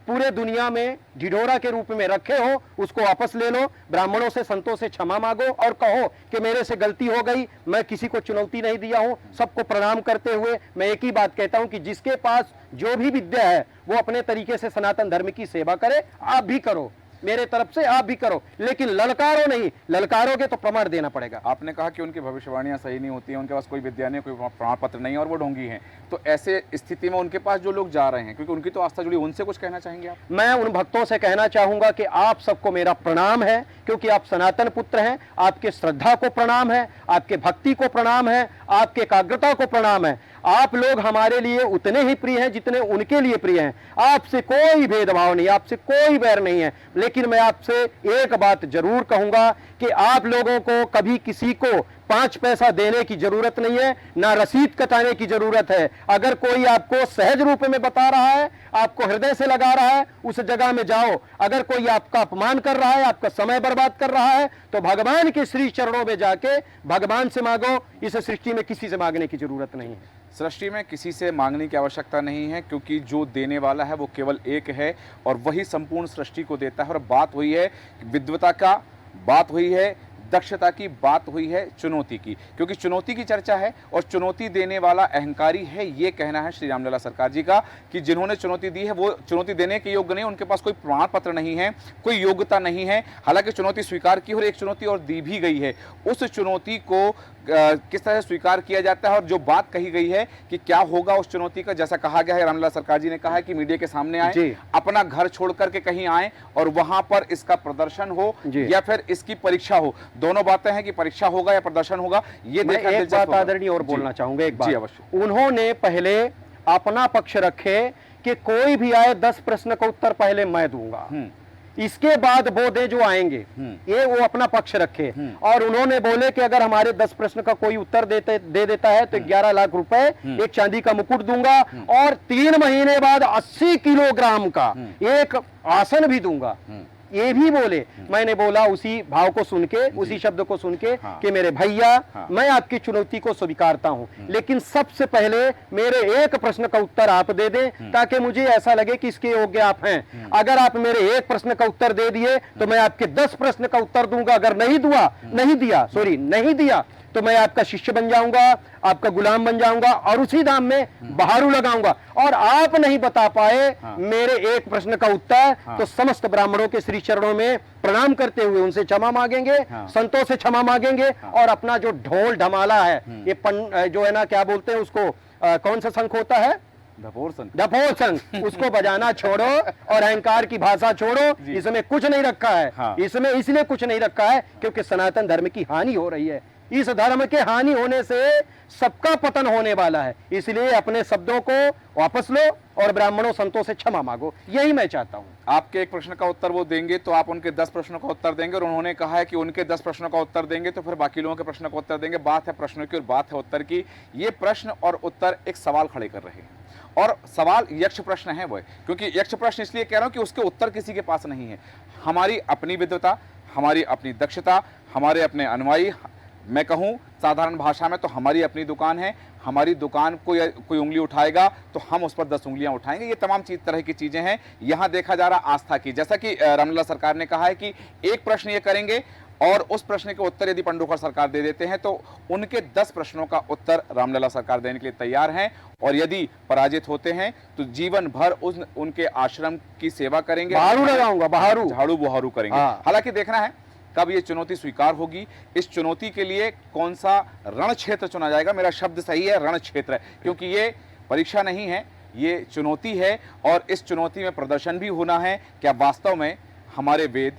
पूरे दुनिया में ढिढोरा के रूप में रखे हो, उसको वापस ले लो, ब्राह्मणों से, संतों से क्षमा मांगो और कहो कि मेरे से गलती हो गई, मैं किसी को चुनौती नहीं दिया हूं। सबको प्रणाम करते हुए मैं एक ही बात कहता हूं कि जिसके पास जो भी विद्या है वो अपने तरीके से सनातन धर्म की सेवा करे, आप भी करो। मेरे तरफ से आप भी करो, लेकिन ललकारो नहीं, ललकारोगे तो प्रमाण देना पड़ेगा। आपने कहा कि उनकी भविष्यवाणियां सही नहीं होती हैं, उनके पास कोई विद्या नहीं, कोई प्रमाण पत्र नहीं है और वो ढोंगी हैं, तो ऐसे स्थिति में उनके पास जो लोग जा रहे हैं, क्योंकि उनकी तो आस्था जुड़ी, उनसे कुछ कहना चाहेंगे आप? मैं उन भक्तों से कहना चाहूंगा कि आप सबको मेरा प्रणाम है, क्योंकि आप सनातन पुत्र हैं, आपके श्रद्धा को प्रणाम है, आपके भक्ति को प्रणाम है, आपके एकाग्रता को प्रणाम है। आप लोग हमारे लिए उतने ही प्रिय हैं जितने उनके लिए प्रिय हैं। आपसे कोई भेदभाव नहीं, आपसे कोई बैर नहीं है, लेकिन मैं आपसे एक बात जरूर कहूंगा कि आप लोगों को कभी किसी को 5 पैसा देने की जरूरत नहीं है, ना रसीद कटाने की जरूरत है। अगर कोई आपको सहज रूप में बता रहा है, आपको हृदय से लगा रहा है, उस जगह में जाओ। अगर कोई आपका अपमान कर रहा है, आपका समय बर्बाद कर रहा है, तो भगवान के श्री चरणों में जाके भगवान से मांगो। इस सृष्टि में किसी से मांगने की जरूरत नहीं है। सृष्टि में किसी से मांगने की आवश्यकता नहीं है, क्योंकि जो देने वाला है वो केवल एक है और वही संपूर्ण सृष्टि को देता है। और बात हुई है विद्वता का, बात हुई है दक्षता की, बात हुई है चुनौती की, क्योंकि चुनौती की चर्चा है और चुनौती देने वाला अहंकारी है, ये कहना है श्री रामलला सरकार जी का कि जिन्होंने चुनौती दी है वो चुनौती देने के योग्य नहीं, उनके पास कोई प्रमाण पत्र नहीं है, कोई योग्यता नहीं है। हालांकि चुनौती स्वीकार की और एक चुनौती और दी भी गई है। उस चुनौती को किस तरह से स्वीकार किया जाता है और जो बात कही गई है कि क्या होगा उस चुनौती का, जैसा कहा गया है, रामलला सरकार जी ने कहा है कि मीडिया के सामने आए, अपना घर छोड़ करके कहीं आए और वहां पर इसका प्रदर्शन हो या फिर इसकी परीक्षा हो। दोनों बातें हैं कि परीक्षा होगा या प्रदर्शन होगा, ये देखना एक बात आदरणीय और बोलना चाहूंगा, एक बात। अवश्य। उन्होंने पहले अपना पक्ष रखे कि कोई भी आए 10 प्रश्न का उत्तर पहले मैं दूंगा, इसके बाद वो दे जो आएंगे, ये वो अपना पक्ष रखे। और उन्होंने बोले कि अगर हमारे 10 प्रश्न का कोई उत्तर दे देता है तो 11 लाख रुपए, एक चांदी का मुकुट दूंगा और 3 महीने बाद 80 किलोग्राम का एक आसन भी दूंगा, ये भी बोले। मैंने बोला उसी भाव को सुन के, उसी शब्द को सुन के कि मेरे भैया, मैं आपकी चुनौती को स्वीकारता हूं, लेकिन सबसे पहले मेरे एक प्रश्न का उत्तर आप दे दें ताकि मुझे ऐसा लगे कि इसके योग्य आप हैं। अगर आप मेरे एक प्रश्न का उत्तर दे दिए तो मैं आपके 10 प्रश्न का उत्तर दूंगा। अगर नहीं दिया तो मैं आपका शिष्य बन जाऊंगा, आपका गुलाम बन जाऊंगा और उसी दाम में बहारू लगाऊंगा। और आप नहीं बता पाए मेरे एक प्रश्न का उत्तर तो समस्त ब्राह्मणों के श्री चरणों में प्रणाम करते हुए उनसे क्षमा मांगेंगे, संतों से क्षमा मांगेंगे और अपना जो ढोल ढमाला है, ये जो है ना, क्या बोलते हैं उसको, कौन सा शंख होता है, ढपोर शंख, उसको बजाना छोड़ो और अहंकार की भाषा छोड़ो। इसमें कुछ नहीं रखा है, इसमें इसलिए कुछ नहीं रखा है क्योंकि सनातन धर्म की हानि हो रही है। इस धर्म के हानि होने से सबका पतन होने वाला है, इसलिए अपने शब्दों को वापस लो और ब्राह्मणों संतों से क्षमा मांगो, यही मैं चाहता हूं। आपके एक प्रश्न का उत्तर वो देंगे तो आप उनके 10 प्रश्नों का उत्तर देंगे और उन्होंने कहा है कि उनके 10 प्रश्नों का उत्तर देंगे तो फिर बाकी लोगों के प्रश्नों का उत्तर देंगे। बात है प्रश्नों की और बात है उत्तर की। ये प्रश्न और उत्तर एक सवाल खड़े कर रहे हैं और सवाल यक्ष प्रश्न है वो, क्योंकि यक्ष प्रश्न इसलिए कह रहा हूं कि उसके उत्तर किसी के पास नहीं है। हमारी अपनी विद्वता, हमारी अपनी दक्षता, हमारे अपने अनुयायी, मैं कहूं साधारण भाषा में तो हमारी अपनी दुकान है, हमारी दुकान कोई उंगली उठाएगा तो हम उस पर 10 उंगलियां उठाएंगे। ये तमाम तरह की चीजें हैं। यहां देखा जा रहा आस्था की, जैसा कि रामलला सरकार ने कहा है कि एक प्रश्न ये करेंगे और उस प्रश्न के उत्तर यदि पंडोकर सरकार दे देते हैं तो उनके 10 प्रश्नों का उत्तर रामलला सरकार देने के लिए तैयार हैं और यदि पराजित होते हैं तो जीवन भर उनके आश्रम की सेवा करेंगे, बहारू लगाऊंगा, झाड़ू बुहारू करेंगे। हालांकि देखना है कब ये चुनौती स्वीकार होगी, इस चुनौती के लिए कौन सा रण क्षेत्र चुना जाएगा। मेरा शब्द सही है, रण क्षेत्र है, क्योंकि ये परीक्षा नहीं है, ये चुनौती है और इस चुनौती में प्रदर्शन भी होना है। क्या वास्तव में हमारे वेद,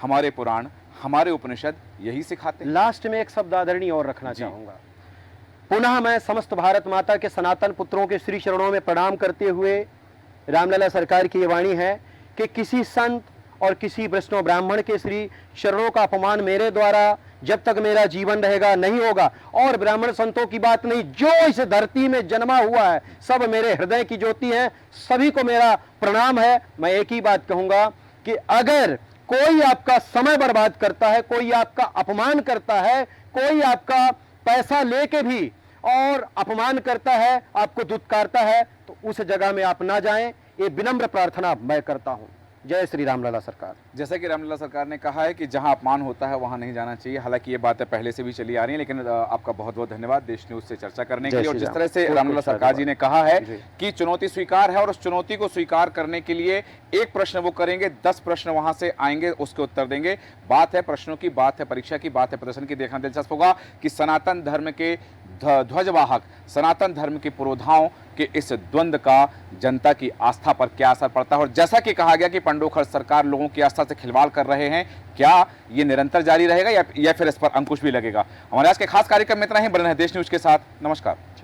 हमारे पुराण, हमारे उपनिषद यही सिखाते हैं? लास्ट में एक शब्द आदरणीय और रखना चाहूंगा। पुनः मैं समस्त भारत माता के सनातन पुत्रों के श्री चरणों में प्रणाम करते हुए रामलला सरकार की ये वाणी है कि किसी संत और किसी वैष्णव ब्राह्मण के श्री चरणों का अपमान मेरे द्वारा जब तक मेरा जीवन रहेगा नहीं होगा। और ब्राह्मण संतों की बात नहीं, जो इस धरती में जन्मा हुआ है सब मेरे हृदय की ज्योति है, सभी को मेरा प्रणाम है। मैं एक ही बात कहूंगा कि अगर कोई आपका समय बर्बाद करता है, कोई आपका अपमान करता है, कोई आपका पैसा लेके भी और अपमान करता है, आपको दुत्कारता है, तो उस जगह में आप ना जाएं, ये विनम्र प्रार्थना मैं करता हूं। जय श्री रामलला सरकार। जैसा कि रामलला सरकार ने कहा है कि जहां अपमान होता है वहां नहीं जाना चाहिए, हालांकि ये बातें पहले से भी चली आ रही हैं, लेकिन आपका बहुत बहुत धन्यवाद देश न्यूज से चर्चा करने के जय लिए। और श्री जिस राम। तरह से खूब रामलला खूब सरकार जी ने कहा है जी। कि चुनौती स्वीकार है और उस चुनौती को स्वीकार करने के लिए एक प्रश्न वो करेंगे, 10 प्रश्न वहां से आएंगे, उसके उत्तर देंगे। बात है प्रश्नों की, बात है परीक्षा की, बात है प्रदर्शन की। देखना दिलचस्प होगा कि सनातन धर्म के ध्वजवाहक, सनातन धर्म के पुरोधाओं के इस द्वंद्व का जनता की आस्था पर क्या असर पड़ता है। और जैसा कि कहा गया कि पंडोखर सरकार लोगों की आस्था से खिलवाड़ कर रहे हैं, क्या ये निरंतर जारी रहेगा या फिर इस पर अंकुश भी लगेगा। हमारे आज के खास कार्यक्रम में इतना ही। बने रहें देश न्यूज के साथ। नमस्कार।